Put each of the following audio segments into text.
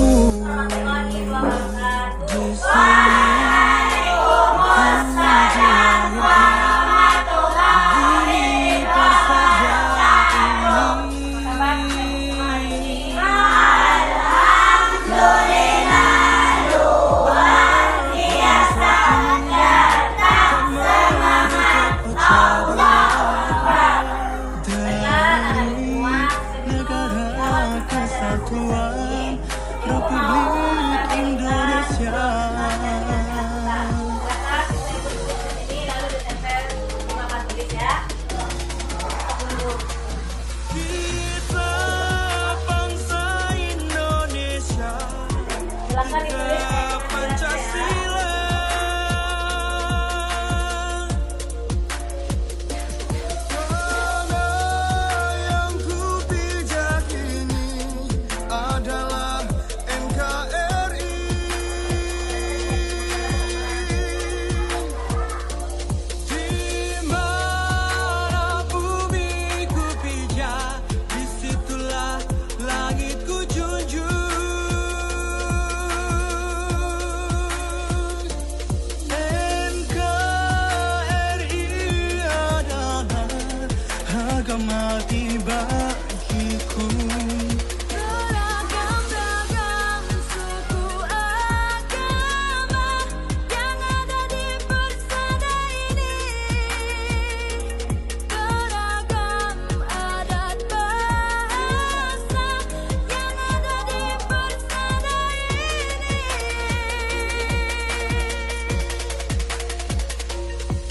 Warahmatullahi wabarakatuh. Waalaikumsalam warahmatullahi wabarakatuh. Alhamdulillah, luar biasa, tetap semangat, Allah Akbar. Negara Kesatuan Republik Indonesia. Kita bangsa Indonesia, kita Pancasila. Karena yang kupijak ini adalah NKRI. Di mana bumi kupijak, disitulah langit ku junjung. NKRI adalah harga mati bagiku. Beragam-ragam suku agama yang ada di persada ini, beragam adat bahasa yang ada di persada ini.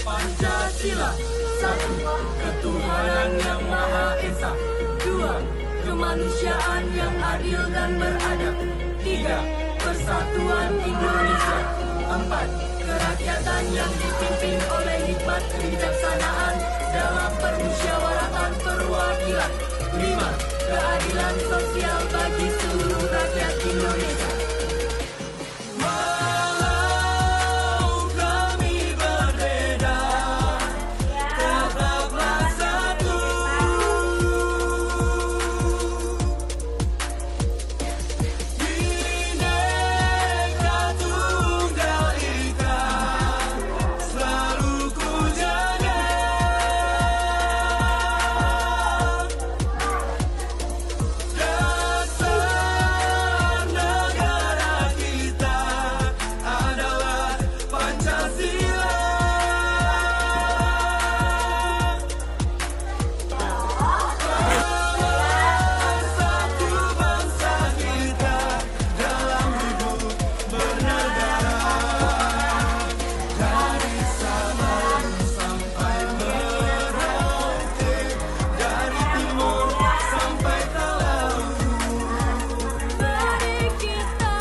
Pancasila, satu, ketuhanan yang Maha Esa. Dua, kemanusiaan yang adil dan beradab. Tiga, persatuan Indonesia. Empat, kerakyatan yang dipimpin oleh hikmat kebijaksanaan dalam permusyawaratan perwakilan. Lima, keadilan sosial bagi seluruh rakyat Indonesia. Walau kami berbeda, tetaplah satu. Bhinneka Tunggal Ika selalu ku jaga. Dasar negara kita adalah Pancasila. Satu bangsa kita dalam hidup bernegara. Dari Sabang sampai Merauke, dari timur sampai laut. Mari kita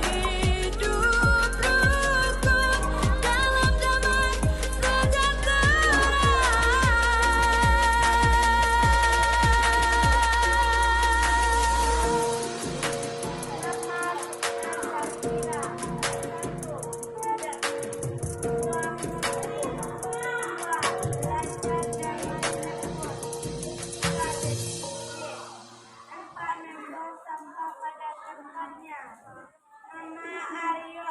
hidup rukun dalam damai sejahtera. Sampah pada tempatnya. Nama Aryo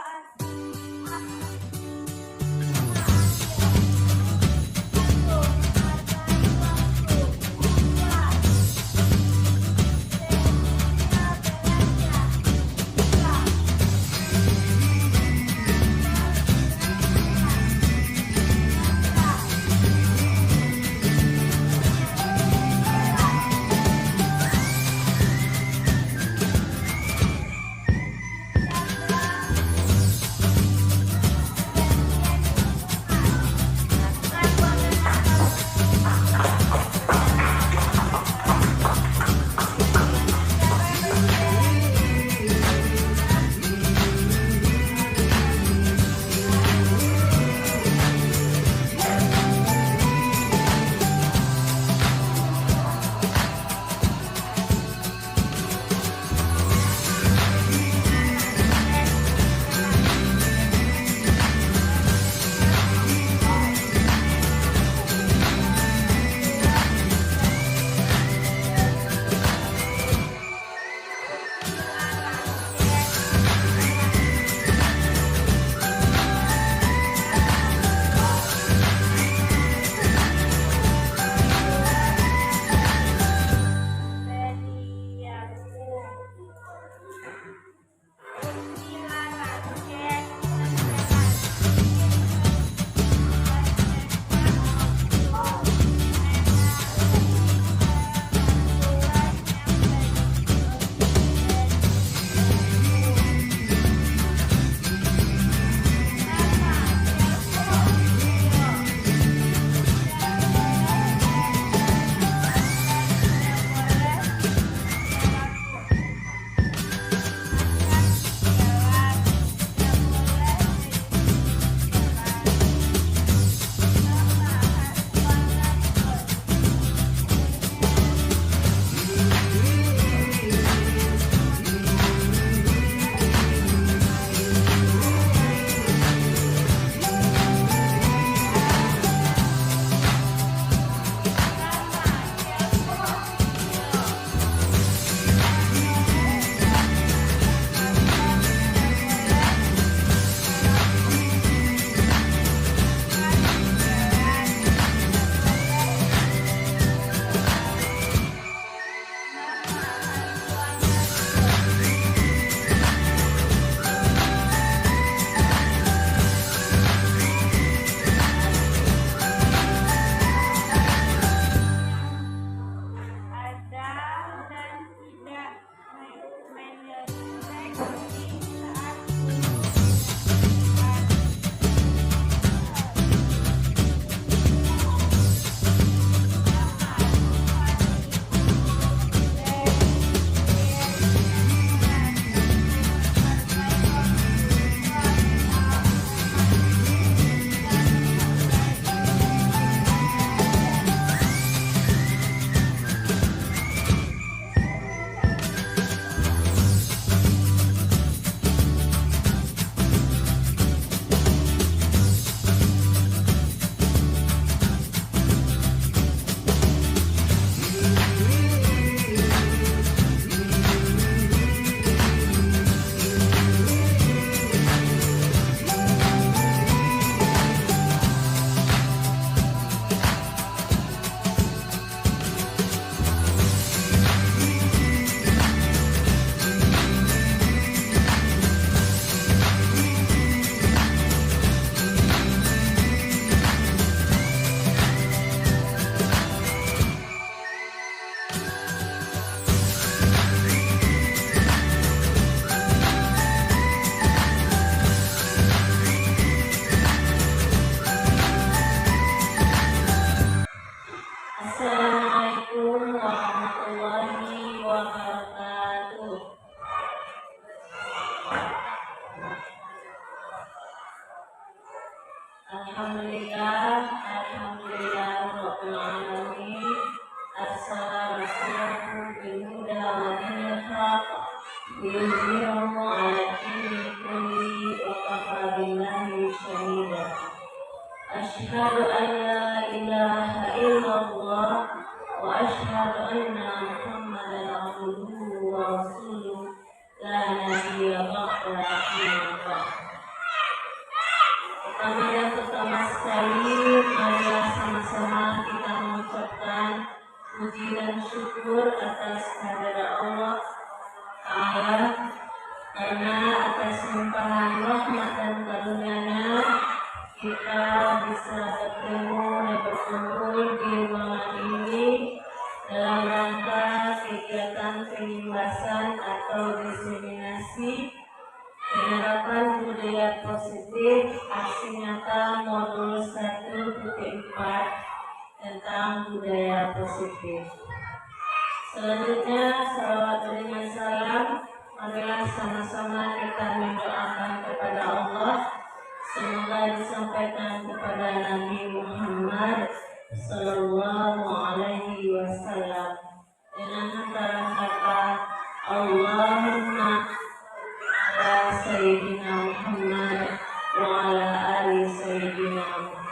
نصره على الدين كله وكفى بالله شهيدا أشهد أن لا إله إلا الله وأشهد أن محمدا عبده ورسوله لا نبي بعده أما بعد. Pertama sekali, marilah sama-sama kita mengucapkan puji dan syukur atas kehadirat Allah Ta'ala, karena atas limpahan rahmat dan karunia-Nya kita bisa bertemu dan berkumpul di ruangan ini dalam rangka kegiatan pengimbasan atau diseminasi penerapan budaya positif aksi nyata modul 1.4 tentang budaya positif. Selanjutnya, salawat dan salam, marilah sama-sama kita mendoakan kepada Allah, semoga disampaikan kepada Nabi Muhammad Sallallahu Alaihi Wasallam dengan antara kata Allahumma ala Sayyidina Muhammad wa ala ali Sayyidina Muhammad.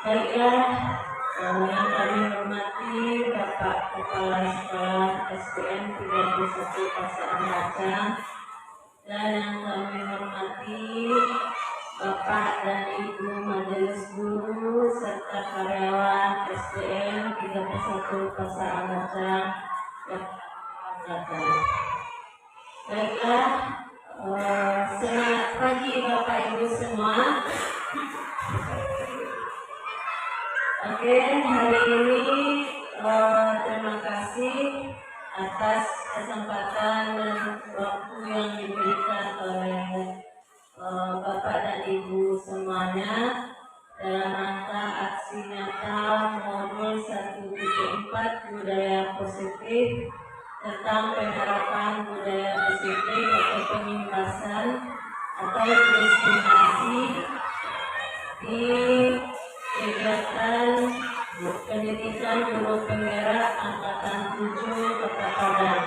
Baiklah, yang kami hormati Bapak Kepala Sekolah SDN 31 Pasar Racang, dan yang kami hormati Bapak dan Ibu Majelis Guru serta karyawan SDN 31 Pasar Racang. Baiklah, selamat pagi Bapak Ibu semua. Oke, hari ini terima kasih atas kesempatan dan waktu yang diberikan oleh Bapak dan Ibu semuanya dalam rangka aksi nyata modul 1.4 budaya positif tentang penerapan budaya positif atau pengimbasan atau diseminasi di kegiatan pendidikan guru penggerak angkatan 7 Kota Padang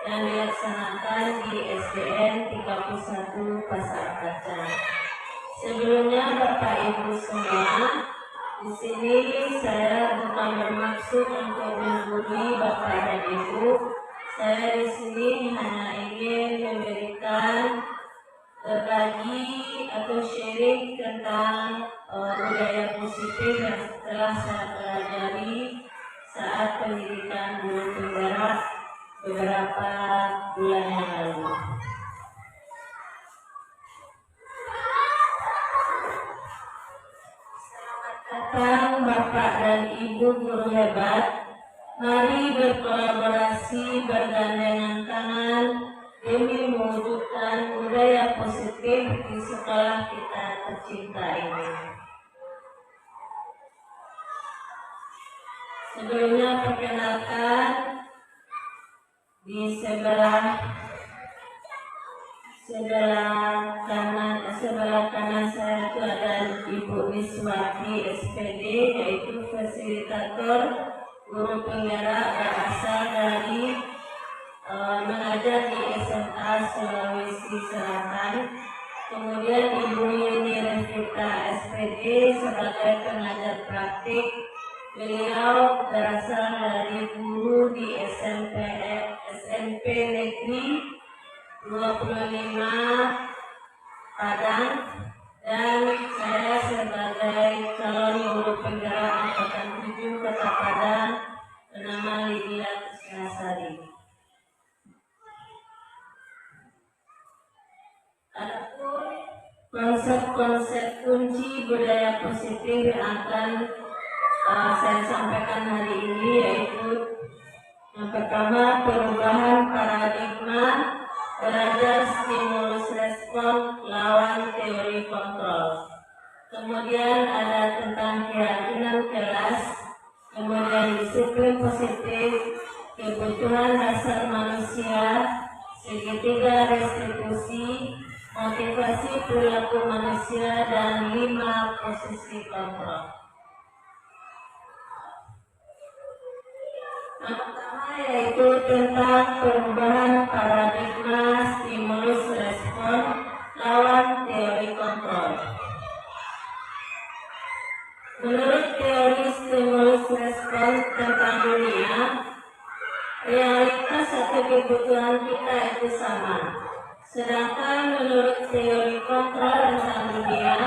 yang dilaksanakan di SDN 31 Pasar Racang. Sebelumnya Bapak Ibu semua, di sini saya bukan bermaksud untuk menggurui Bapak dan Ibu. Saya di sini hanya ingin memberikan berbagi atau sharing tentang budaya positif yang telah saya pelajari saat pendidikan guru penggerak beberapa bulan yang lalu. Selamat datang Bapak dan Ibu guru hebat. Mari berkolaborasi bergandengan tangan demi mewujudkan budaya positif di sekolah kita tercinta ini. Sebelumnya perkenalkan, di sebelah kanan saya itu ada Ibu Miswati SPD, yaitu fasilitator guru penggerak berasal dari mengajar di SMA Sulawesi Selatan. Kemudian Ibu Yeni Revita SPD sebagai pengajar praktik. Beliau berasal dari guru di SMP Negeri 25 Padang, dan saya sebagai calon guru penggerak angkatan 7 Kota Padang bernama Lydia Kusnasari. Adapun konsep-konsep kunci budaya positif yang akan saya sampaikan hari ini yaitu yang pertama, perubahan paradigma, belajar stimulus respon lawan teori kontrol. Kemudian ada tentang keyakinan kelas, kemudian disiplin positif, kebutuhan dasar manusia, segitiga restitusi, motivasi perilaku manusia, dan 5 posisi kontrol. Yang pertama yaitu tentang perubahan paradigma stimulus respon lawan teori kontrol. Menurut teori stimulus respon tentang dunia, realitas atau kebutuhan kita itu sama. Sedangkan menurut teori kontrol tentang dunia,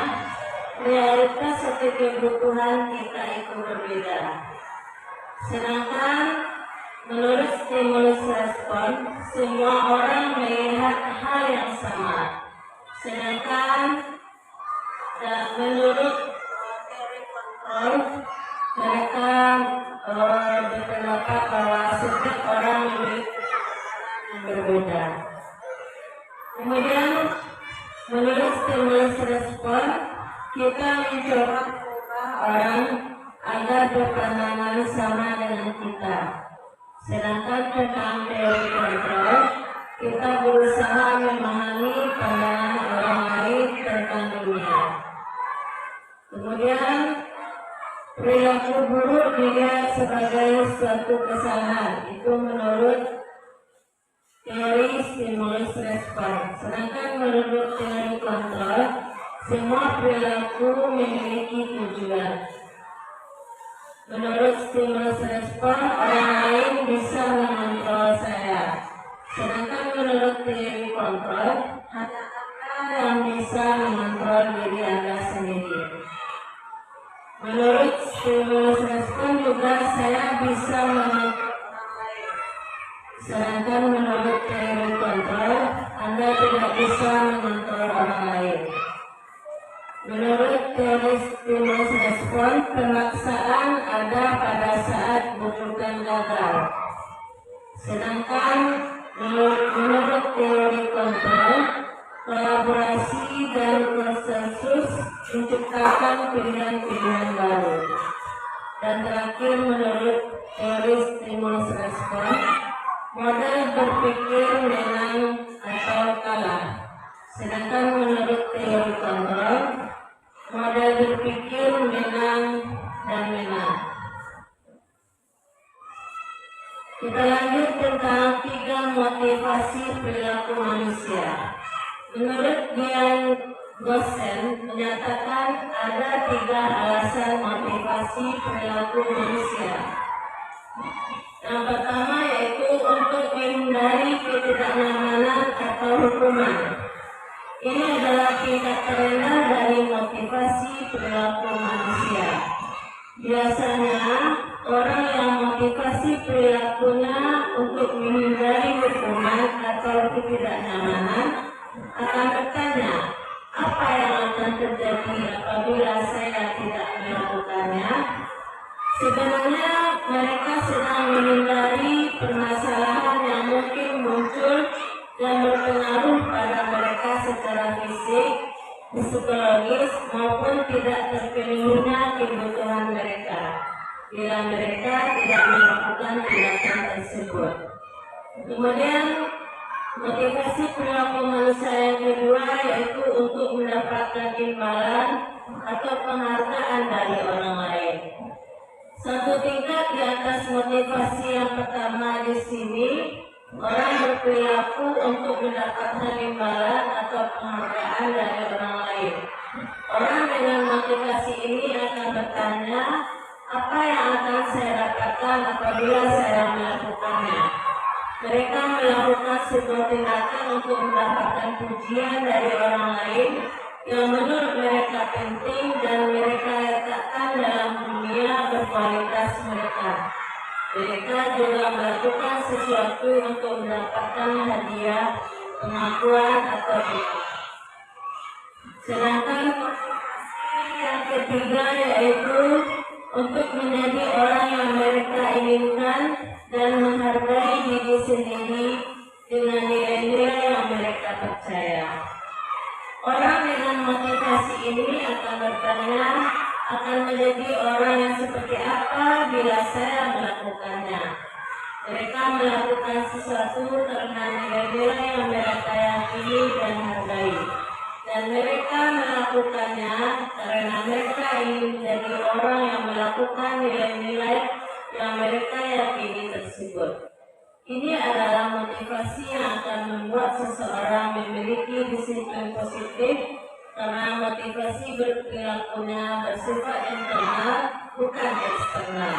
realitas atau kebutuhan kita itu berbeda. Sedangkan menurut stimulus respon, semua orang melihat hal yang sama. Sedangkan menurut teori kontrol, mereka berpendapat bahwa setiap orang memiliki yang berbeda. Kemudian menurut stimulus respon, kita mencoba mengubah orang agar berpandangan sama dengan kita. Sedangkan tentang teori kontrol, kita berusaha memahami pandangan orang lain tentang dunia. Kemudian perilaku buruk dilihat sebagai suatu kesalahan. Itu menurut teori stimulus respon. Sedangkan menurut teori kontrol, semua perilaku memiliki tujuan. Menurut stimulus respon, orang lain bisa mengontrol saya. Sedangkan menurut teori kontrol, hanya Anda yang bisa mengontrol diri Anda sendiri. Menurut stimulus respon juga saya bisa mengontrol orang lain. Sedangkan menurut teori kontrol, Anda tidak bisa mengontrol orang lain. Menurut teori stimulus respon, pemaksaan ada pada saat bukan gagal. Sedangkan menurut teori kontrol, kolaborasi dan konsensus menciptakan pilihan-pilihan baru. Dan terakhir menurut teori stimulus respon, model berpikir menang atau kalah. Sedangkan menurut teori kontrol, model berpikir menang dan menang. Kita lanjut tentang 3 motivasi perilaku manusia. Menurut Dian Gosen menyatakan ada 3 alasan motivasi perilaku manusia. Yang pertama yaitu untuk menghindari ketidaknyamanan atau hukuman. Ini adalah tingkat terendah dari motivasi perilaku manusia. Biasanya orang yang motivasi perilakunya untuk menghindari hukuman atau ketidaknyamanan akan bertanya, apa yang akan terjadi apabila saya tidak melakukannya? Sebenarnya mereka sedang menghindari permasalahan yang mungkin muncul dan berpengaruh pada mereka secara fisik, psikologis maupun tidak terpenuhinya kebutuhan mereka bila mereka tidak melakukan tindakan tersebut. Kemudian motivasi perilaku manusia yang kedua yaitu untuk mendapatkan imbalan atau penghargaan dari orang lain. Satu tingkat di atas motivasi yang pertama di sini, orang berperilaku untuk mendapatkan imbalan atau penghargaan dari orang lain. Orang dengan motivasi ini akan bertanya, apa yang akan saya dapatkan apabila saya melakukannya? Mereka melakukan sebuah tindakan untuk mendapatkan pujian dari orang lain yang menurut mereka penting dan mereka letakkan dalam dunia berkualitas mereka. Mereka juga melakukan sesuatu untuk mendapatkan hadiah, pengakuan atau bukti. Sedangkan yang ketiga yaitu untuk menjadi orang yang mereka inginkan dan menghargai diri sendiri dengan nilai-nilai yang mereka percaya. Orang dengan motivasi ini akan bertanya, akan menjadi orang yang seperti apa bila saya melakukannya. Mereka melakukan sesuatu karena nilai-nilai yang mereka yakini dan hargai. Dan mereka melakukannya karena mereka ingin menjadi orang yang melakukan nilai-nilai yang mereka yakini tersebut. Ini adalah motivasi yang akan membuat seseorang memiliki disiplin positif karena motivasi berperilakunya bersifat internal, bukan eksternal.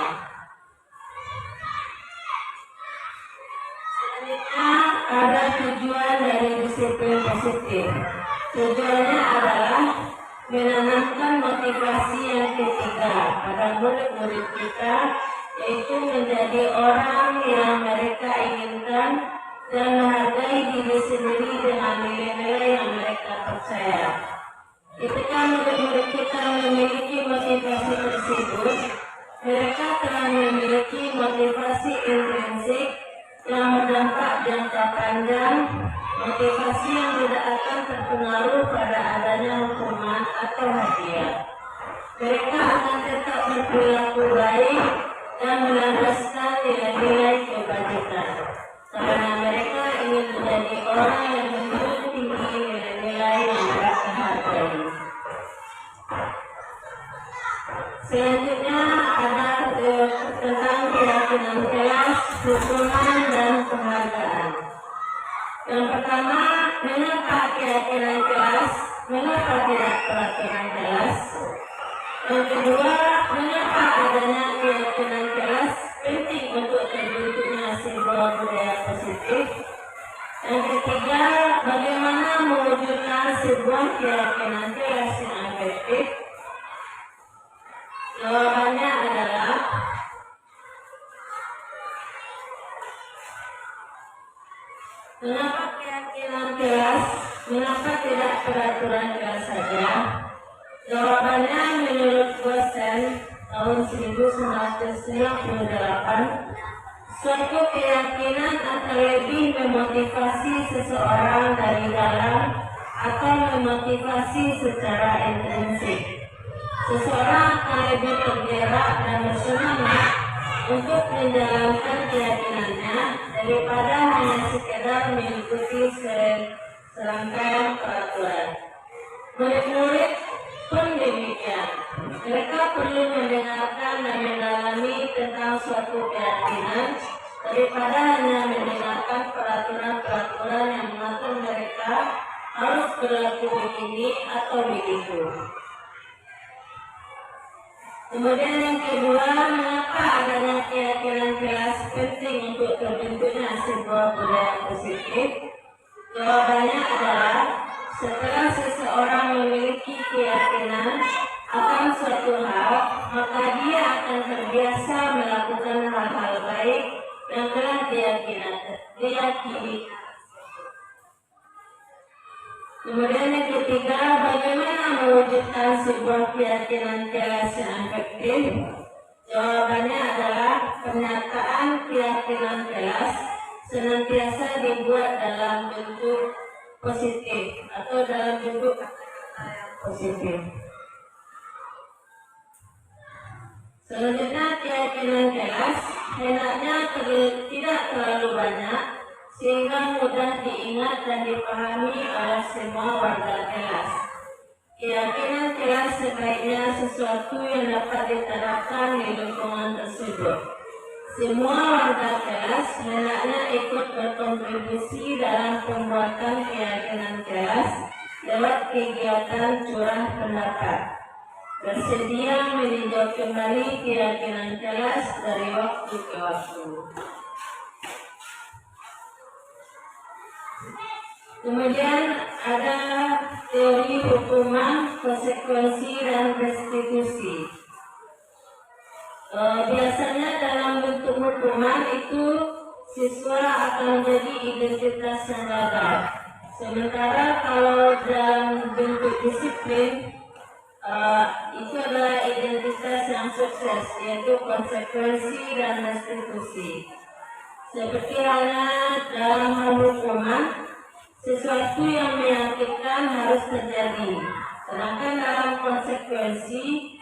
Selanjutnya ada tujuan dari disiplin positif. Tujuannya adalah menanamkan motivasi yang ketiga pada murid-murid kita, yaitu menjadi orang yang mereka inginkan dan menghargai diri sendiri dengan nilai-nilai yang mereka percaya. Ketika murid-murid kita memiliki motivasi tersebut, mereka telah memiliki motivasi intrinsik yang berdampak jangka panjang, motivasi yang tidak akan terpengaruh pada adanya hukuman atau hadiah. Mereka akan tetap berperilaku baik dan melandaskan nilai-nilai kebajikan, karena mereka ingin menjadi orang yang menjunjung tinggi nilai-nilai yang mereka hargai. Selanjutnya ada tentang keyakinan kelas, hukuman, dan penghargaan. Yang pertama, mengapa keyakinan kelas? Mengapa tidak peraturan kelas? Yang kedua, mengapa adanya keyakinan kelas penting untuk terbentuknya sebuah budaya positif? Yang ketiga, bagaimana mewujudkan sebuah keyakinan kelas yang efektif? Jawabannya adalah mengapa keyakinan kelas? Mengapa tidak peraturan kelas saja? Jawabannya menurut Gosen tahun 1998, suatu keyakinan akan lebih memotivasi seseorang dari dalam atau memotivasi secara intrinsik. Seseorang akan lebih tergerak dan bersemangat untuk menjalankan keyakinannya daripada hanya sekedar mengikuti serangkaian peraturan. Murid-murid pun demikian. Mereka perlu mendengarkan dan mendalami tentang suatu keyakinan daripada hanya mendengarkan peraturan-peraturan yang mengatur mereka harus berlaku begini atau begitu. Kemudian yang kedua, mengapa adanya keyakinan kelas penting untuk terbentuknya sebuah budaya positif? Jawabannya adalah setelah seseorang memiliki keyakinan akan suatu hal, maka dia akan terbiasa melakukan hal-hal baik yang telah diyakini. Kemudian yang ketiga, bagaimana mewujudkan sebuah keyakinan kelas yang efektif? Jawabannya adalah pernyataan keyakinan kelas senantiasa dibuat dalam bentuk positif atau dalam bentuk kata-kata yang positif. Selanjutnya, keyakinan kelas hendaknya tidak terlalu banyak sehingga mudah diingat dan dipahami oleh semua warga kelas. Keyakinan kelas sebaiknya sesuatu yang dapat diterapkan di lingkungan tersebut. Semua warga kelas hendaknya ikut berkontribusi dalam pembuatan keyakinan kelas lewat kegiatan curah pendapat. Bersedia meninjau kembali keyakinan kelas dari waktu ke waktu. Kemudian ada teori hukuman, konsekuensi, dan restitusi. Biasanya dalam bentuk hukuman itu siswa akan menjadi identitas yang gagal. Sementara kalau dalam bentuk disiplin itu adalah identitas yang sukses, yaitu konsekuensi dan restitusi. Seperti halnya dalam hal hukuman, sesuatu yang menyakitkan harus terjadi. Sedangkan dalam konsekuensi,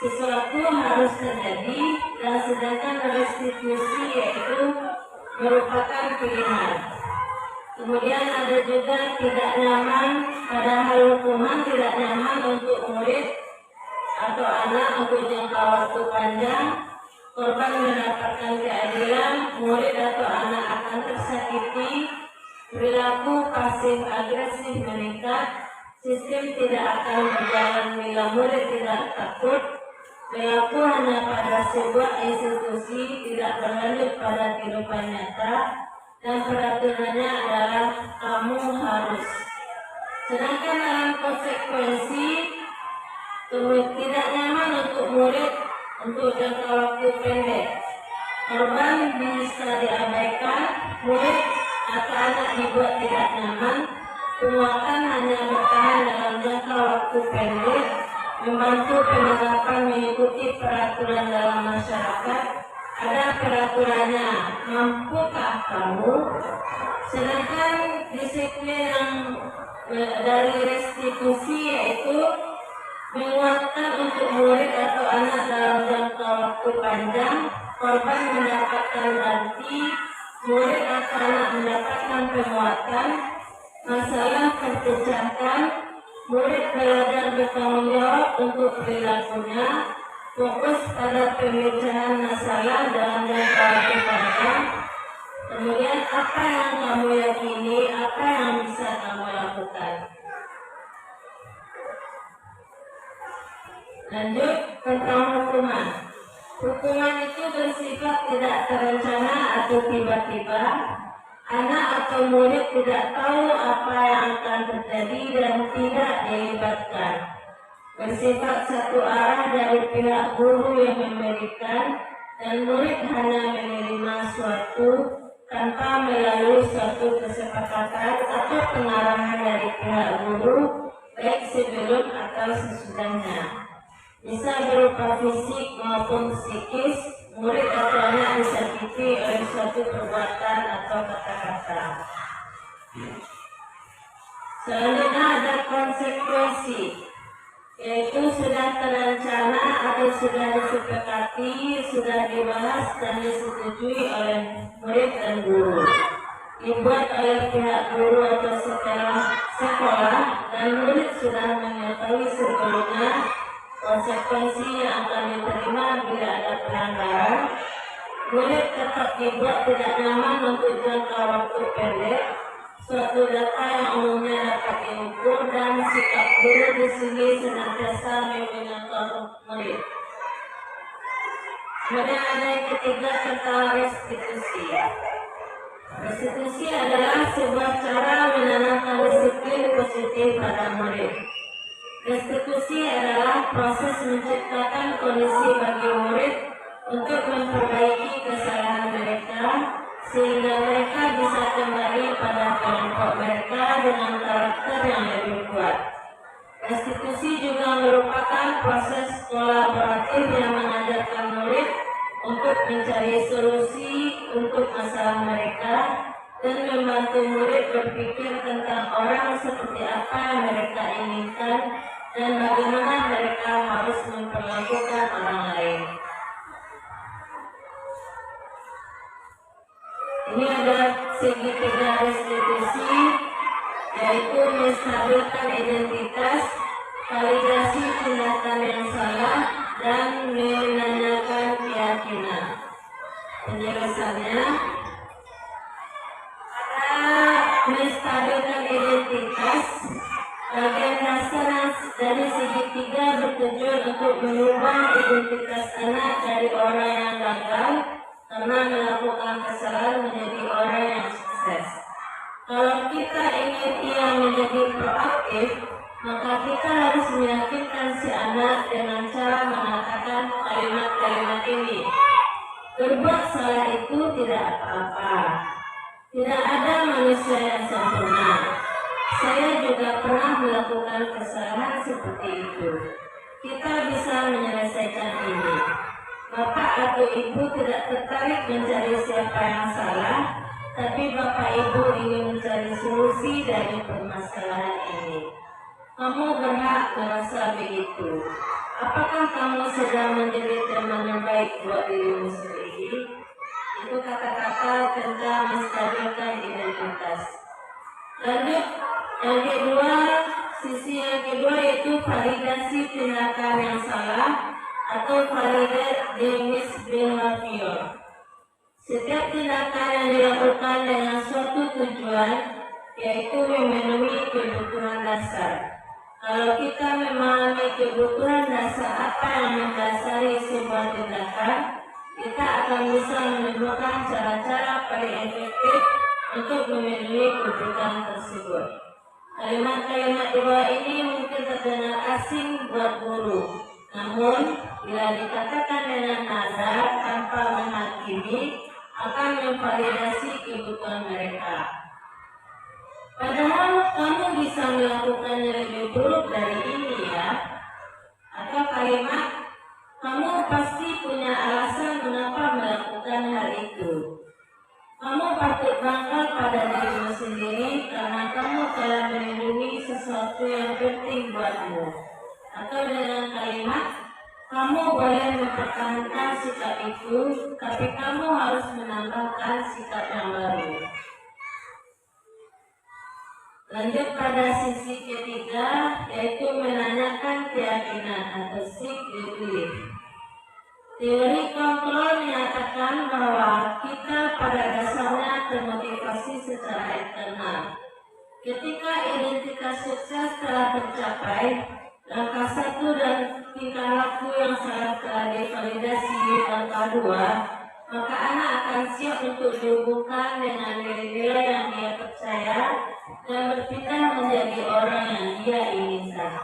sesuatu harus terjadi, dan sedangkan restitusi yaitu merupakan pilihan. Kemudian ada juga tidak nyaman pada hal hukuman, tidak nyaman untuk murid atau anak untuk jangka waktu panjang, korban mendapatkan keadilan, murid atau anak akan tersakiti, perilaku pasif agresif meningkat, sistem tidak akan berjalan bila murid tidak takut, perilaku hanya pada sebuah institusi tidak berlanjut pada kehidupan nyata, dan peraturannya adalah kamu harus. Sedangkan dalam konsekuensi tidak nyaman untuk murid untuk jangka waktu pendek, korban bisa diabaikan, murid atau anak dibuat tidak nyaman, penguatan hanya bertahan dalam jangka waktu pendek, membantu penerapan mengikuti peraturan dalam masyarakat, ada peraturannya, mampukah kamu? Sedangkan disiplin yang dari restitusi yaitu menguatkan untuk murid atau anak dalam jangka waktu panjang, korban mendapatkan ganti, murid atau anak mendapatkan penguatan, masalah terpecahkan, murid belajar bertanggung jawab untuk perilakunya, fokus pada pemecahan masalah dalam jangka waktu panjang. Kemudian apa yang kamu yakini, apa yang bisa kamu lakukan. Lanjut tentang hukuman. Hukuman itu bersifat tidak terencana atau tiba-tiba. Anak atau murid tidak tahu apa yang akan terjadi dan tidak dilibatkan. Bersifat satu arah dari pihak guru yang memberikan, dan murid hanya menerima suatu tanpa melalui suatu kesepakatan atau pengarahan dari pihak guru, baik sebelum atau sesudahnya. Bisa berupa fisik maupun psikis, murid atau anak disakiti oleh suatu perbuatan atau kata-kata. Selanjutnya ada konsekuensi, yaitu sudah terencana atau sudah disepakati, sudah dibahas dan disetujui oleh murid dan guru, dibuat oleh pihak guru atau sekolah, dan murid sudah mengetahui sebelumnya konsekuensi yang akan diterima bila ada pelanggaran. Murid tetap dibuat tidak nyaman untuk jangka waktu pendek, suatu data yang umumnya dapat diukur, dan sikap guru di sini senantiasa menyenangkan murid. Kemudian ada yang ketiga tentang restitusi. Restitusi adalah sebuah cara menanamkan disiplin positif pada murid. Restitusi adalah proses menciptakan kondisi bagi murid untuk memperbaiki kesalahan mereka, sehingga mereka bisa kembali pada kelompok mereka dengan karakter yang lebih kuat. Restitusi juga merupakan proses kolaboratif yang mengajarkan murid untuk mencari solusi untuk masalah mereka dan membantu murid berpikir tentang orang seperti apa yang mereka inginkan dan bagaimana mereka harus memperlakukan orang lain. Ini adalah segitiga restitusi, yaitu menstabilkan identitas, validasi tindakan yang salah, dan menanyakan keyakinan. Penjelasannya, menstabilkan identitas, bagian dasar dari segitiga bertujuan untuk mengubah identitas anak dari orang yang gagal karena melakukan kesalahan menjadi orang yang sukses. Kalau kita ingin ia menjadi proaktif, maka kita harus meyakinkan si anak dengan cara mengatakan kalimat-kalimat ini. Berbuat salah itu tidak apa-apa. Tidak ada manusia yang sempurna. Saya juga pernah melakukan kesalahan seperti itu. Kita bisa menyelesaikan ini. Bapak atau ibu tidak tertarik mencari siapa yang salah, tapi bapak ibu ingin mencari solusi dari permasalahan ini. Kamu berhak merasa begitu. Apakah kamu sedang menjadi teman yang baik buat dirimu sendiri? Itu kata-kata tentang menstabilkan identitas. Lanjut, yang kedua, sisi yang kedua yaitu validasi tindakan yang salah atau validated misbehavior. Setiap tindakan yang dilakukan dengan suatu tujuan, yaitu memenuhi kebutuhan dasar. Kalau kita memahami kebutuhan dasar apa yang mendasari sebuah tindakan, kita akan bisa menemukan cara-cara paling efektif untuk memenuhi kebutuhan tersebut. Kalimat-kalimat di bawah ini mungkin terdengar asing buat guru, namun bila dikatakan dengan nada tanpa menghakimi, akan memvalidasi kebutuhan mereka. Padahal kamu bisa melakukannya lebih buruk dari ini ya. Atau kalimat, kamu pasti punya alasan mengapa melakukan hal itu. Kamu patut bangga pada dirimu sendiri karena kamu telah melindungi sesuatu yang penting buatmu. Atau dengan kalimat, kamu boleh mempertahankan sikap itu, tapi kamu harus menambahkan sikap yang baru. Lanjut pada sisi ketiga, yaitu menanyakan keyakinan atau seek the belief. Teori kontrol menyatakan bahwa kita pada dasarnya termotivasi secara internal. Ketika identitas sukses telah tercapai, langkah satu dan tingkah laku yang salah telah divalidasi di langkah dua, maka anak akan siap untuk dihubungkan dengan nilai-nilai yang dia percaya dan berpindah menjadi orang yang dia inginkan.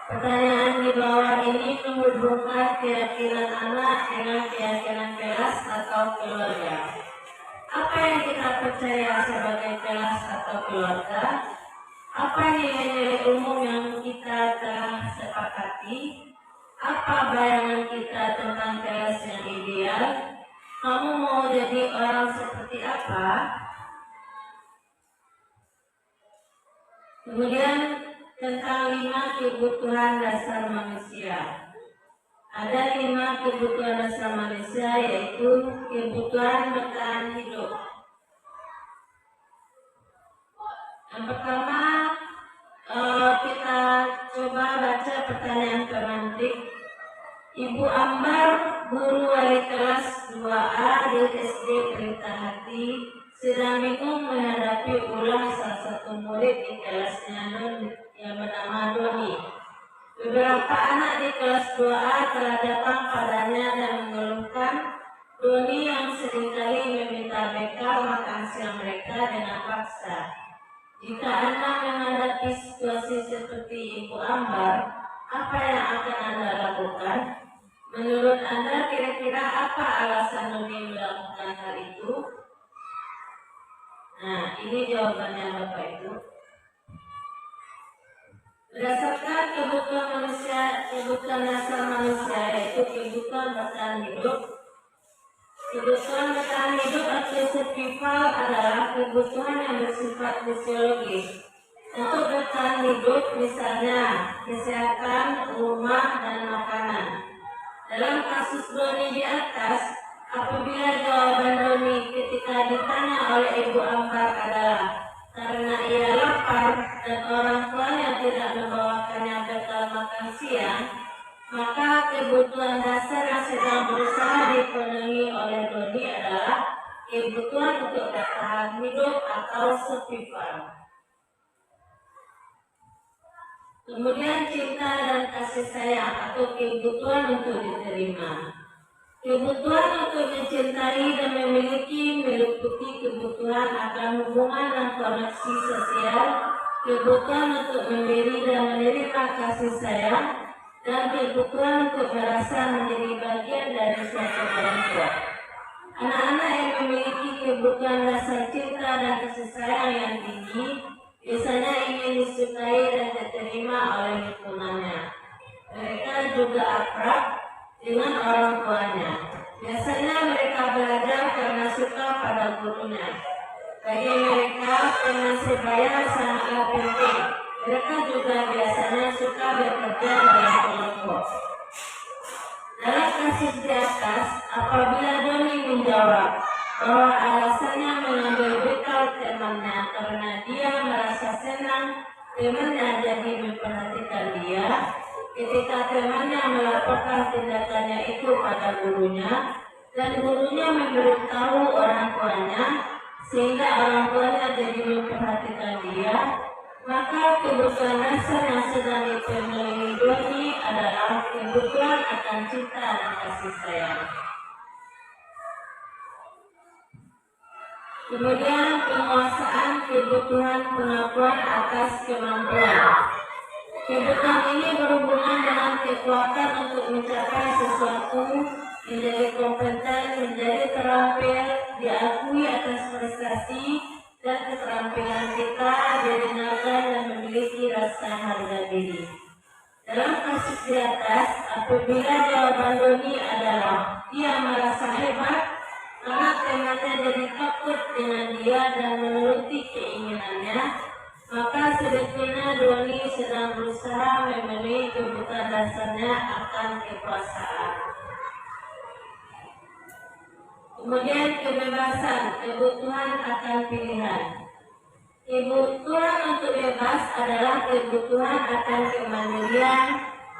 Pertanyaan di bawah ini menghubungkan keyakinan anak dengan keyakinan kelas atau keluarga. Apa yang kita percaya sebagai kelas atau keluarga? Apa nilai-nilai umum yang kita telah sepakati? Apa bayangan kita tentang kelas yang ideal? Kamu mau jadi orang seperti apa? Kemudian tentang 5 kebutuhan dasar manusia. Ada 5 kebutuhan dasar manusia, yaitu kebutuhan bertahan hidup. Yang pertama, kita coba baca pertanyaan pemantik. Ibu Ambar, guru wali kelas 2A di SD Pelita Hati, sedang bingung menghadapi ulah salah satu murid di kelasnya yang bernama Doni. Beberapa anak di kelas 2A telah datang padanya dan mengeluhkan Doni yang seringkali meminta bekal makan siang mereka dengan paksa. Jika Anda menghadapi situasi seperti Ibu Ambar, apa yang akan Anda lakukan? Menurut Anda kira-kira apa alasan Doni melakukan hal itu? Nah, ini jawabannya Bapak Ibu. Berdasarkan kebutuhan manusia, kebutuhan dasar manusia yaitu kebutuhan bertahan hidup. Kebutuhan bertahan hidup atau survival adalah kebutuhan yang bersifat fisiologis. Untuk bertahan hidup misalnya kesehatan, rumah, dan makanan. Dalam kasus Doni di atas, apabila jawaban Doni ketika ditanya oleh Ibu Ambar adalah karena ia lapar dan orang tuanya tidak membawakannya bekal makan siang, maka kebutuhan dasar yang sedang berusaha dipenuhi oleh Doni adalah kebutuhan untuk bertahan hidup atau survival. Kemudian cinta dan kasih sayang atau kebutuhan untuk diterima. Kebutuhan untuk mencintai dan memiliki meliputi kebutuhan akan hubungan dan koneksi sosial, kebutuhan untuk memberi dan menerima kasih sayang, dan kebutuhan untuk merasa menjadi bagian dari suatu kelompok. Anak-anak yang memiliki kebutuhan dasar cinta dan kasih sayang yang tinggi biasanya ingin disukai dan diterima oleh lingkungannya. Mereka juga akrab dengan orang tuanya. Biasanya mereka belajar karena suka pada gurunya. Bagi mereka, teman sebaya sangatlah penting. Mereka juga biasanya suka bekerja dalam kelompok. Dalam kasus di atas, apabila Doni menjawab bahwa alasannya mengambil bekal temannya karena dia merasa senang temannya jadi memperhatikan dia, Ketika temannya melaporkan tindakannya itu pada gurunya, dan gurunya memberitahu orang tuanya, sehingga orang tuanya jadi memperhatikan dia, maka kebutuhan dasar yang sedang dipenuhi Doni adalah kebutuhan akan cinta dan kasih sayang. Kemudian penguasaan kebutuhan pengakuan atas kemampuan. Kebutuhan ini berhubungan dengan kekuatan untuk mencapai sesuatu, menjadi kompeten, menjadi terampil, diakui atas prestasi dan keterampilan kita, didengarkan dan memiliki rasa harga diri. Dalam kasus di atas, apabila jawaban Doni adalah dia merasa hebat karena temannya jadi takut dengan dia dan menuruti keinginannya, maka sebetulnya Doni sedang berusaha memenuhi kebutuhan dasarnya akan kekuasaan. Kemudian kebebasan, kebutuhan akan pilihan. Kebutuhan untuk bebas adalah kebutuhan akan kemandirian,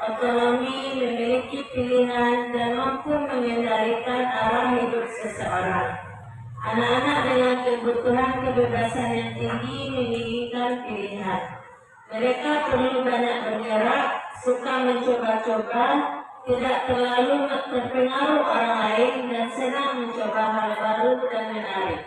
otonomi, memiliki pilihan, dan mampu mengendalikan arah hidup seseorang. Anak-anak dengan kebutuhan kebebasan yang tinggi menginginkan pilihan. Mereka perlu banyak bergerak, suka mencoba-coba, tidak terlalu terpengaruh orang lain, dan senang mencoba hal baru dan menarik.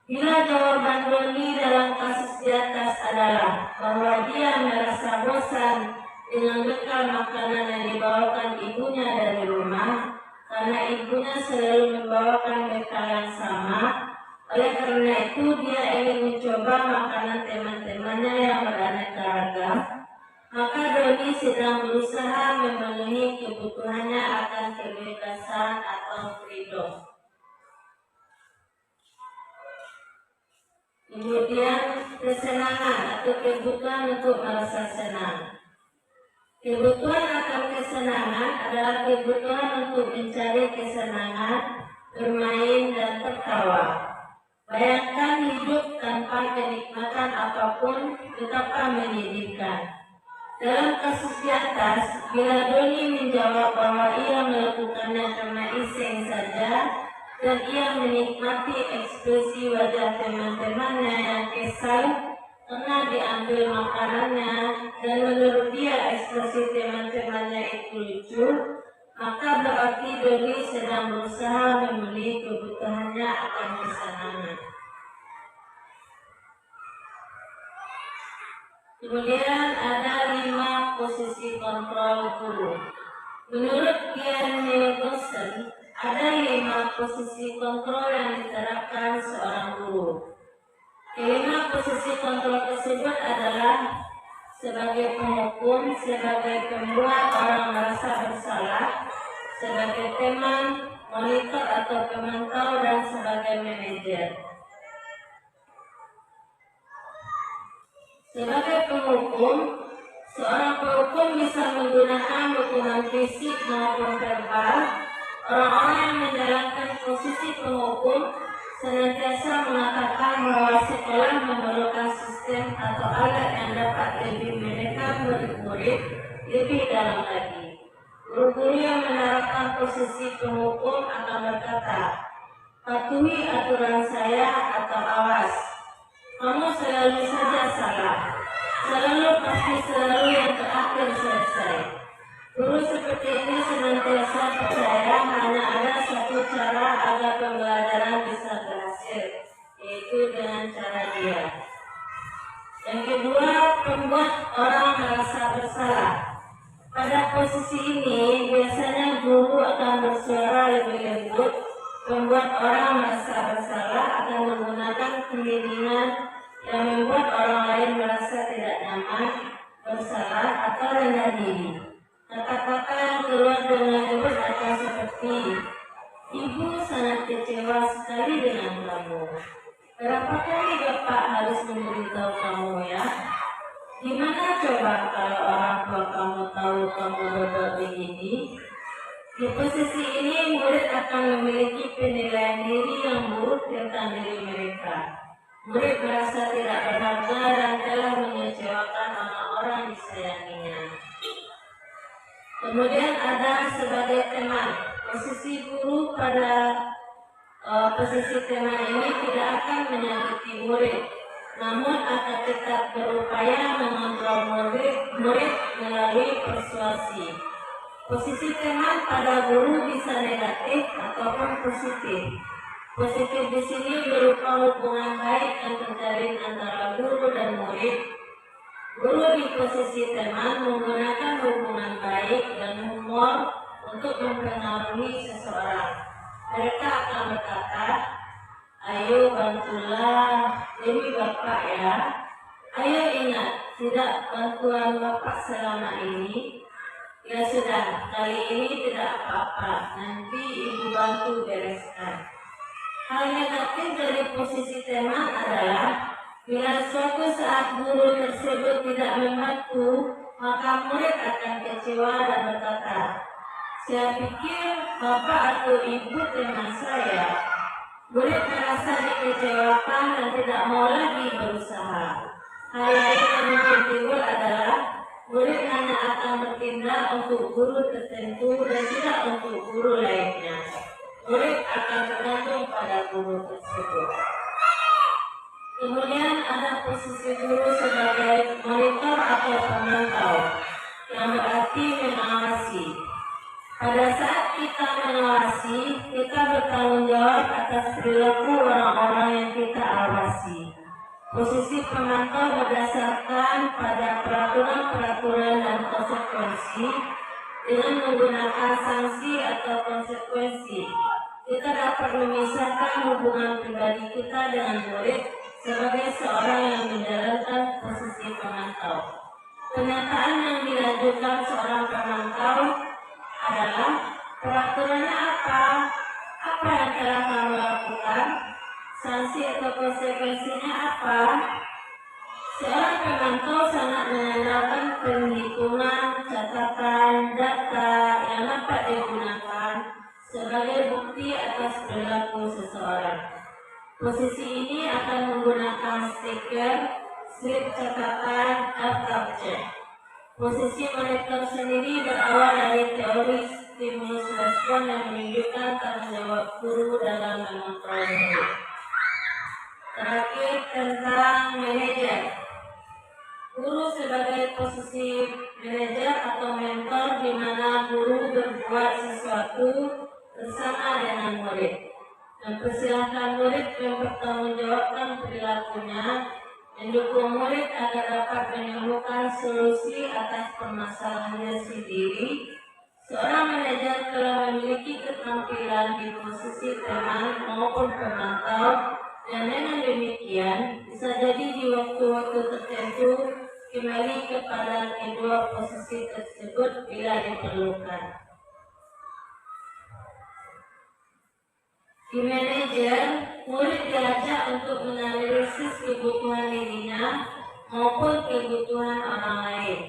Bila jawaban Doni dalam kasus di atas adalah bahwa dia merasa bosan dengan bekal makanan yang dibawakan ibunya dari rumah, karena ibunya selalu membawakan bekal yang sama, oleh karena itu dia ingin mencoba makanan teman-temannya yang beraneka ragam, maka Doni sedang berusaha memenuhi kebutuhannya akan kebebasan atau freedom. Kemudian kesenangan atau kebutuhan untuk merasa senang. Kebutuhan akan kesenangan adalah kebutuhan untuk mencari kesenangan, bermain dan tertawa. Bayangkan hidup tanpa kenikmatan apapun betapa menyedihkan. Dalam kasus di atas, bila Doni menjawab bahwa ia melakukannya karena iseng saja, dan ia menikmati ekspresi wajah teman-temannya yang kesal karena diambil makanannya, dan menurut dia ekspresi teman-temannya itu lucu, maka berarti Doni sedang berusaha memenuhi kebutuhannya akan kesenangan. Kemudian ada 5 posisi kontrol guru. Menurut Ian Nicholson, ada 5 posisi kontrol yang diterapkan seorang guru. Kelima posisi kontrol tersebut adalah sebagai penghukum, sebagai pembuat orang merasa bersalah, sebagai teman, monitor atau pemantau, dan sebagai manajer. Sebagai penghukum, seorang penghukum bisa menggunakan dukungan fisik maupun verbal. Orang-orang yang menjalankan posisi penghukum senantiasa mengatakan bahwa sekolah memerlukan sistem atau alat yang dapat lebih mereka murid-murid lebih dalam lagi. Guru-guru yang menerapkan posisi penghukum akan berkata, patuhi aturan saya atau awas. Kamu selalu saja salah. Selalu yang terakhir selesai. Guru seperti ini senantiasa percaya hanya ada satu cara agar pembelajaran bisa berhasil, yaitu dengan cara dia. Yang kedua, membuat orang merasa bersalah. Pada posisi ini, biasanya guru akan bersuara lebih lembut, membuat orang merasa bersalah, akan menggunakan kemirinan yang membuat orang lain merasa tidak nyaman, bersalah, atau rendah diri. Kata-kata yang keluar dengan lembut akan seperti, Ibu sangat kecewa sekali dengan kamu. Berapa kali Bapak harus memberitahu kamu ya? Gimana coba kalau orang tua kamu tahu kamu berbuat begini? Di posisi ini murid akan memiliki penilaian diri yang buruk tentang diri mereka. Murid merasa tidak berharga dan telah mengecewakan orang-orang disayanginya. Kemudian ada sebagai teman. Posisi guru pada posisi teman ini tidak akan menyakiti murid, namun akan tetap berupaya mengontrol murid melalui persuasi. Posisi teman pada guru bisa negatif ataupun positif. Positif di sini berupa hubungan baik yang terjalin antara guru dan murid. Guru di posisi teman menggunakan hubungan baik dan humor untuk mempengaruhi seseorang. Mereka akan berkata, ayo bantulah demi Bapak ya. Ayo ingat, tidak bantuan Bapak selama ini. Ya sudah, kali ini tidak apa-apa, nanti Ibu bantu bereskan. Hal negatif dari posisi teman adalah bila suatu saat guru tersebut tidak membantu, maka murid akan kecewa dan berkata, saya pikir Bapak atau Ibu teman saya. Murid merasa dikecewakan dan tidak mau lagi berusaha. Hal lain yang mungkin timbul adalah murid hanya akan bertindak untuk guru tertentu dan tidak untuk guru lainnya. Murid akan tergantung pada guru tersebut. Kemudian ada posisi guru sebagai monitor atau pemantau, yang berarti mengawasi. Pada saat kita mengawasi, kita bertanggung jawab atas perilaku orang-orang yang kita awasi. Posisi pemantau berdasarkan pada peraturan-peraturan dan konsekuensi dengan menggunakan sanksi atau konsekuensi. Kita dapat memisahkan hubungan pribadi kita dengan murid sebagai seorang yang menjalankan posisi pemantau. Pernyataan yang diajukan seorang pemantau adalah peraturannya apa? Apa yang telah kamu lakukan? Sanksi atau konsekuensinya apa? Seorang pemantau sangat mengandalkan penghitungan, catatan, data yang dapat digunakan sebagai bukti atas perilaku seseorang. Posisi ini akan menggunakan stiker, slip catatan, atau cek. Posisi monitor sendiri berawal dari teori stimulus respon yang menunjukkan tanggung jawab guru dalam mengontrol murid. Terakhir tentang manajer. Guru sebagai posisi manajer atau mentor di mana guru berbuat sesuatu bersama dengan murid. Mempersilahkan murid mempertanggungjawabkan perilakunya, mendukung murid agar dapat menemukan solusi atas permasalahannya sendiri. Seorang manajer telah memiliki keterampilan di posisi teman maupun pemantau, dan dengan demikian bisa jadi di waktu-waktu tertentu kembali kepada kedua posisi tersebut bila diperlukan. Di manajer, murid diajak untuk menganalisis kebutuhan dirinya maupun kebutuhan orang lain.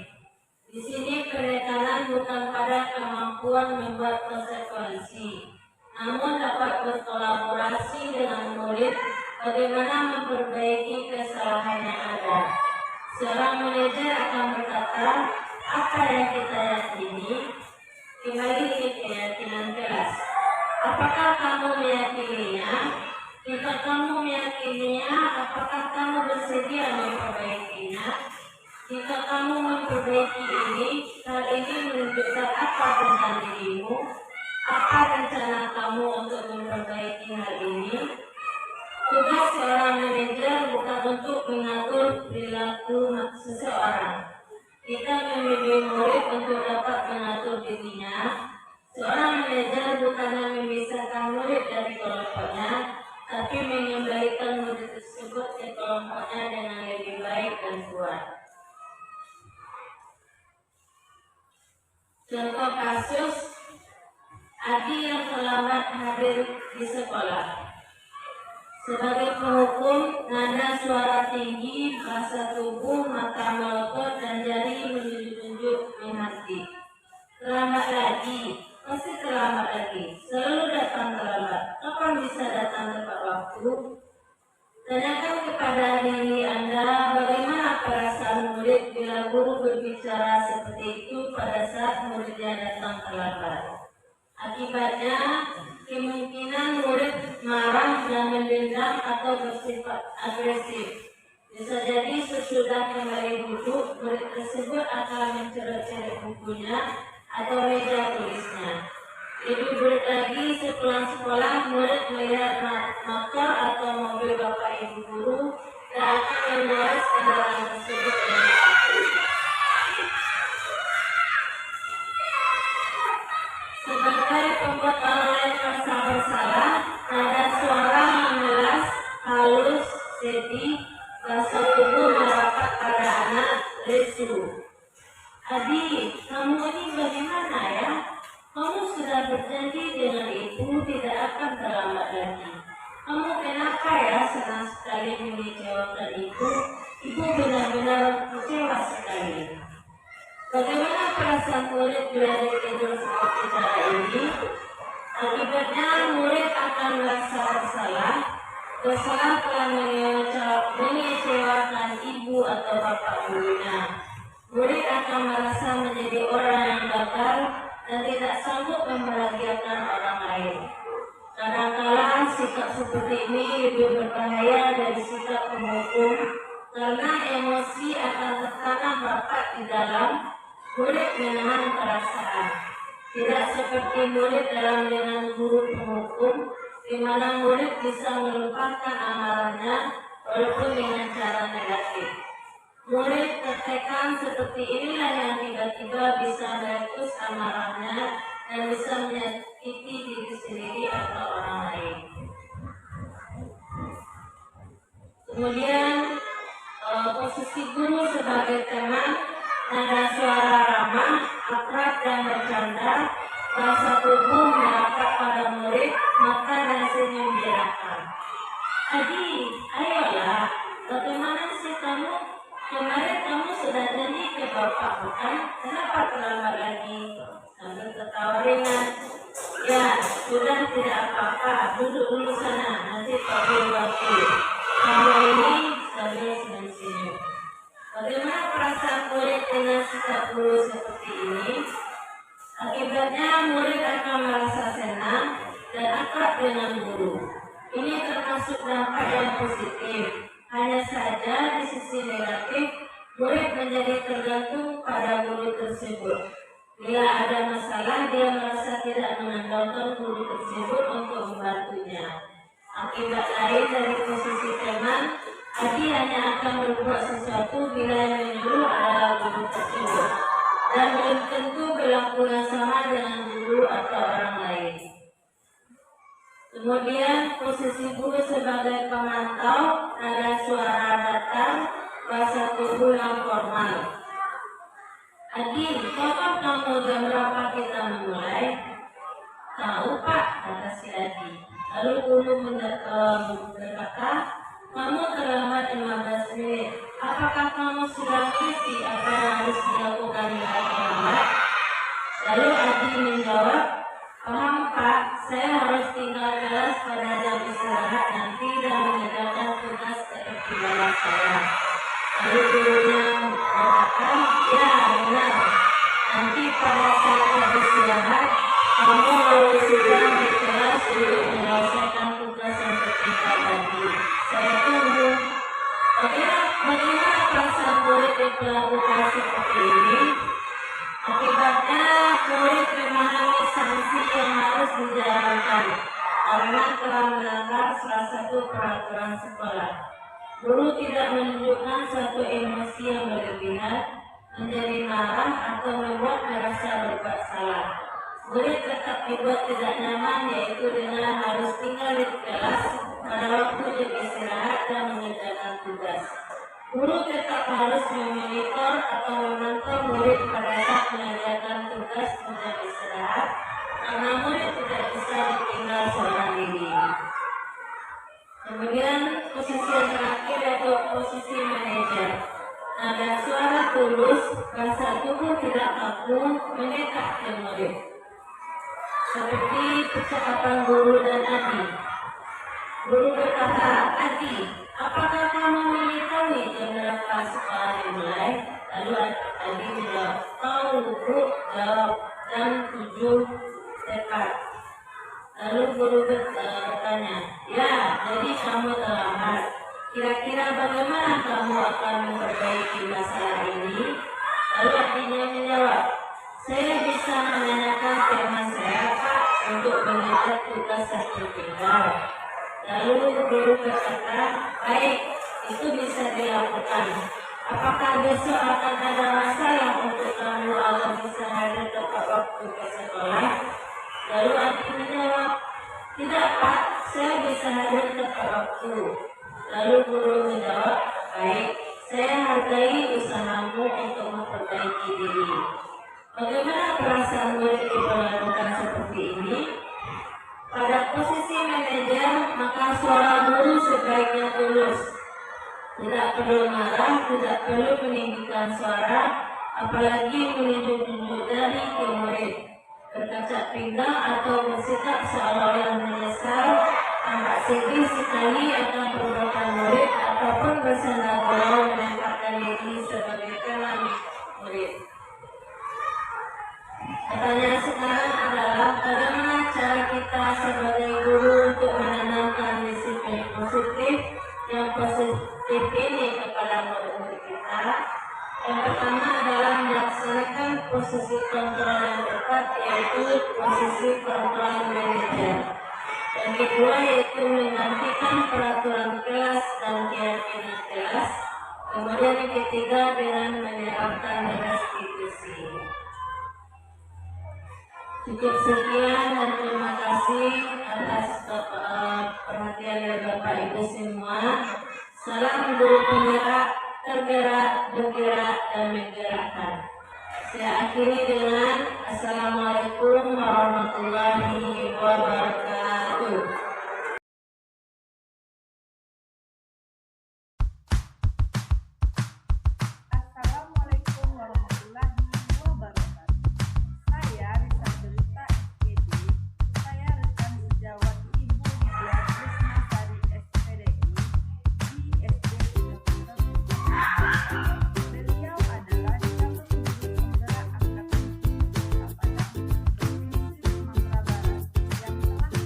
Di sini penekanan bukan pada kemampuan membuat konsekuensi, namun dapat berkolaborasi dengan murid bagaimana memperbaiki kesalahan yang ada. Seorang manajer akan berkata, apa yang kita yakini, kembali ke keyakinan kelas. Apakah kamu meyakininya? Jika kamu meyakininya, apakah kamu bersedia memperbaikinya? Jika kamu memperbaiki ini, hal ini menunjukkan apa tentang dirimu? Apa rencana kamu untuk memperbaiki hal ini? Tugas seorang manajer bukan untuk mengatur perilaku seseorang. Kita membimbing murid untuk dapat mengatur dirinya. Seorang manajer bukanlah memisahkan murid dari kelompoknya, tapi mengembalikan murid tersebut ke kelompoknya dengan lebih baik dan kuat. Contoh kasus, Adi yang terlambat hadir di sekolah. Sebagai penghukum, nada suara tinggi, rasa tubuh, mata melotot, dan jari menunjuk-nunjuk menghati. Terlambat lagi, pasti terlambat lagi, selalu datang terlambat. Kapan bisa datang tepat waktu? Tanyakan kepada diri Anda bagaimana perasaan murid bila guru berbicara seperti itu pada saat muridnya datang terlambat. Akibatnya, kemungkinan murid marah dan mendendam atau bersifat agresif. Bisa jadi sesudah kembali duduk, murid tersebut akan mencoret-coret bukunya atau meja tulisnya. Lebih buruk lagi, sepulang sekolah, murid melihat motor atau mobil bapak ibu guru dan akan membalas kendaraan tersebut dengan api. Sebagai pembuat orang lain merasa bersalah, nada suara mengelas, halus, sedih, rasa tubuh merapat pada anak, lesu. Adik, kamu ini bagaimana ya? Kamu sudah berjanji dengan ibu tidak akan terlambat lagi. Kamu kenapa ya senang sekali mengecewakan ibu? Ibu benar-benar kecewa sekali. Bagaimana perasaan murid bila ditegur seperti cara ini? Akibatnya murid akan merasa bersalah telah mengecewakan ibu atau bapak gurunya. Murid akan merasa menjadi orang yang gagal dan tidak sanggup membahagiakan orang lain. Kadang-kala sikap seperti ini lebih berbahaya dari sikap penghukum karena emosi akan tertanam rapat di dalam murid menahan perasaan. Tidak seperti murid dalam dengan guru penghukum, di mana murid bisa melupakan amarahnya walaupun dengan cara negatif. Murid tertekan seperti inilah yang tiba-tiba bisa meletus amarahnya dan bisa menyakiti diri sendiri atau orang lain. Kemudian posisi guru sebagai teman, nada suara ramah, akrab dan bercanda, bahasa tubuh merapat pada murid, mata dan senyum diarahkan. Adik, ayolah, bagaimana sih kamu? Kemarin kamu sudah janji ke bapak, bukan? Kenapa terlambat lagi? Sambil tertawa ringan. Ya, sudah tidak apa-apa. Duduk dulu sana, nanti Pak Guru bantu. Kamu ini sambil senyum-senyum. Bagaimana perasaan murid dengan sikap guru seperti ini? Akibatnya murid akan merasa senang dan akrab dengan guru. Ini termasuk dampak yang positif. Hanya saja di sisi negatif, murid menjadi tergantung pada guru tersebut. Bila ada masalah, dia merasa tidak mengandalkan guru tersebut untuk membantunya. Akibat lain dari posisi teman, Adi hanya akan berbuat sesuatu bila yang menyuruh adalah guru tersebut. Dan belum tentu berlaku yang sama dengan guru atau orang lain. Kemudian posisi guru sebagai pemantau, nada suara datar, bahasa tubuh yang formal. Adik, kapan kamu jam berapa kita memulai? Tahu Pak, kata si Adi. Lalu guru berkata, kamu terlambat 15 menit. Apakah kamu sudah mengerti apa yang harus dilakukan bila terlambat? Lalu Adi menjawab, paham Pak, saya harus tinggal kelas pada jam istirahat nanti dan mengerjakan tugas ketertiban saya. Lalu gurunya berkata, ya benar, nanti pada saat jam istirahat, kamu harus sudah di kelas untuk menyelesaikan tugas yang tertinggal tadi. Saya tunggu. Bagaimana perasaan murid yang melakukan seperti ini? Akibatnya murid memahami sanksi yang harus dijalankan karena telah melanggar salah satu peraturan sekolah. Guru tidak menunjukkan suatu emosi yang berlebihan, menjadi marah atau membuat merasa berbuat salah. Murid tetap dibuat tidak nyaman, yaitu dengan harus tinggal di kelas pada waktu jam istirahat dan mengerjakan tugas. Guru tetap harus memonitor atau memantau murid pada saat mengerjakan tugas jam istirahat, karena murid tidak bisa ditinggal seorang diri. Kemudian posisi yang terakhir yaitu posisi manajer. Nada suara tulus, rasa tubuh tidak kaku, mendekat ke murid. Seperti percakapan guru dan Adi. Guru berkata, Adi, apakah kamu mengetahui jam berapa sekolah dimulai? Lalu Adi menjawab, tahu Bu, jawab jam 7 tepat. Lalu guru bertanya, ya jadi kamu terlambat. Kira-kira bagaimana kamu akan memperbaiki masalah ini? Lalu Adinya menjawab, saya bisa menanyakan teman saya Pak untuk mengajar tugas sertifikat. Lalu guru berkata, baik, itu bisa dilakukan. Apakah besok akan ada masalah untuk kamu agar bisa hadir tepat waktu ke sekolah? Lalu Adi menjawab, tidak Pak, saya bisa hadir tepat waktu. Lalu guru menjawab, baik, saya hargai usahamu untuk memperbaiki diri. Bagaimana perasaan murid diperlakukan seperti ini? Pada posisi manajer, maka suara guru sebaiknya tulus. Tidak perlu marah, tidak perlu meninggikan suara, apalagi menunjuk-nunjuk jari ke murid. Berkaca pinggang atau bersikap seolah-olah menyesal, tampak sedih sekali akan perbuatan murid, ataupun bersenda gurau menempatkan diri sebagai teman murid. Pertanyaan sekarang adalah bagaimana cara kita sebagai guru untuk menanamkan disiplin positif yang positif ini kepada murid-murid kita. Yang pertama adalah melaksanakan posisi kontrol yang tepat, yaitu posisi kontrol manajer. Yang kedua yaitu menggantikan peraturan kelas dan keyakinan kelas. Kemudian yang ketiga dengan menerapkan restitusi. Cukup sekian dan terima kasih atas perhatian dari Bapak Ibu semua. Salam guru penggerak, tergerak, bergerak, dan menggerakkan. Saya akhiri dengan Assalamualaikum warahmatullahi wabarakatuh. Assalamualaikum warahmatullahi wabarakatuh. Saya Risa Delita ID. Saya rekan sejawat Ibu Lydia Trisnasari SPDI di SD 31. Beliau adalah calon guru penggerak angkatan Kota Padang Provinsi Sumatera Barat yang telah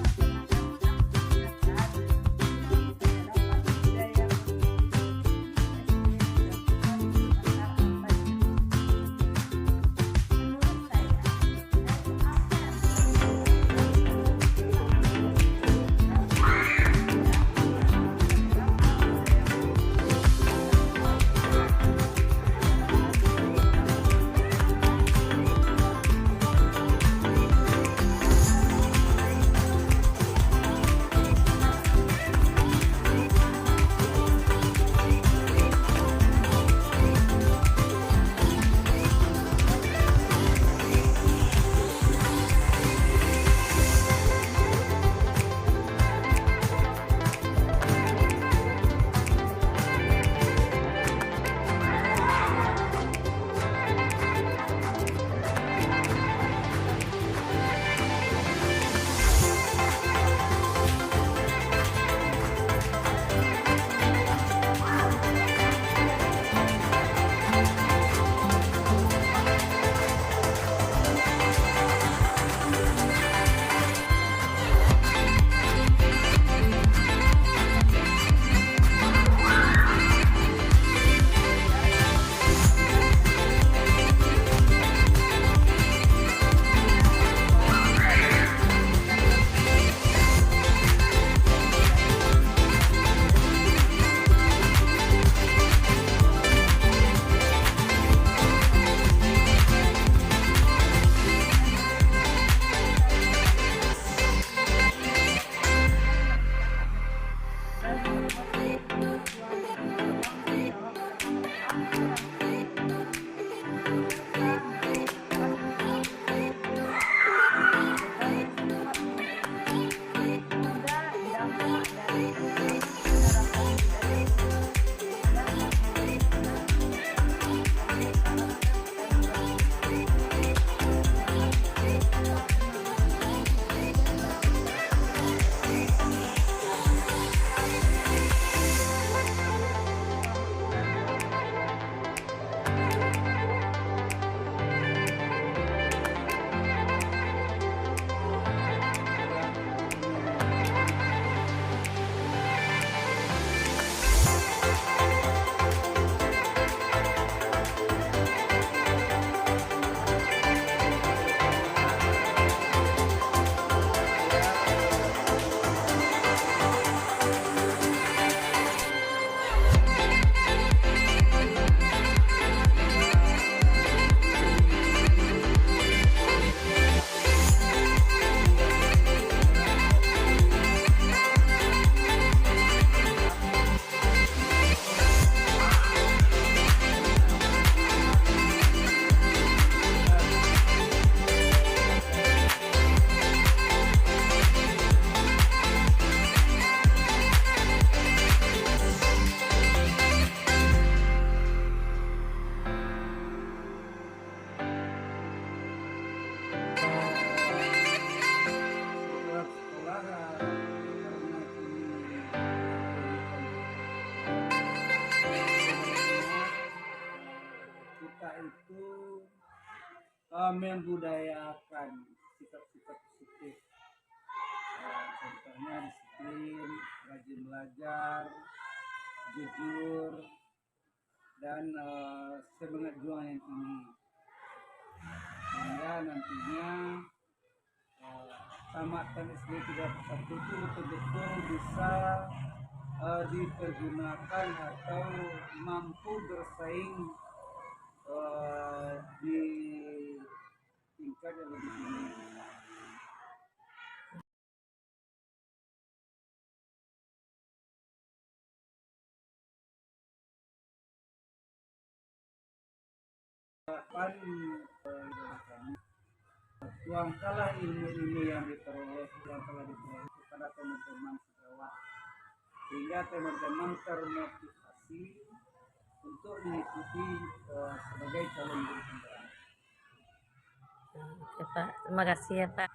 kita itu membudayakan sikap-sikap positif. Contohnya disiplin, rajin belajar, jujur, dan semangat juang yang tinggi. Sehingga nantinya tamatan SD 31 itu betul-betul bisa dipergunakan atau mampu bersaing di tingkat yang lebih tinggi. Tuangkanlah ilmu-ilmu yang telah diperoleh kepada teman-teman sejawat, sehingga teman-teman termotivasi untuk mengikuti sebagai calon guru penggerak. Oke Pak, terima kasih ya Pak.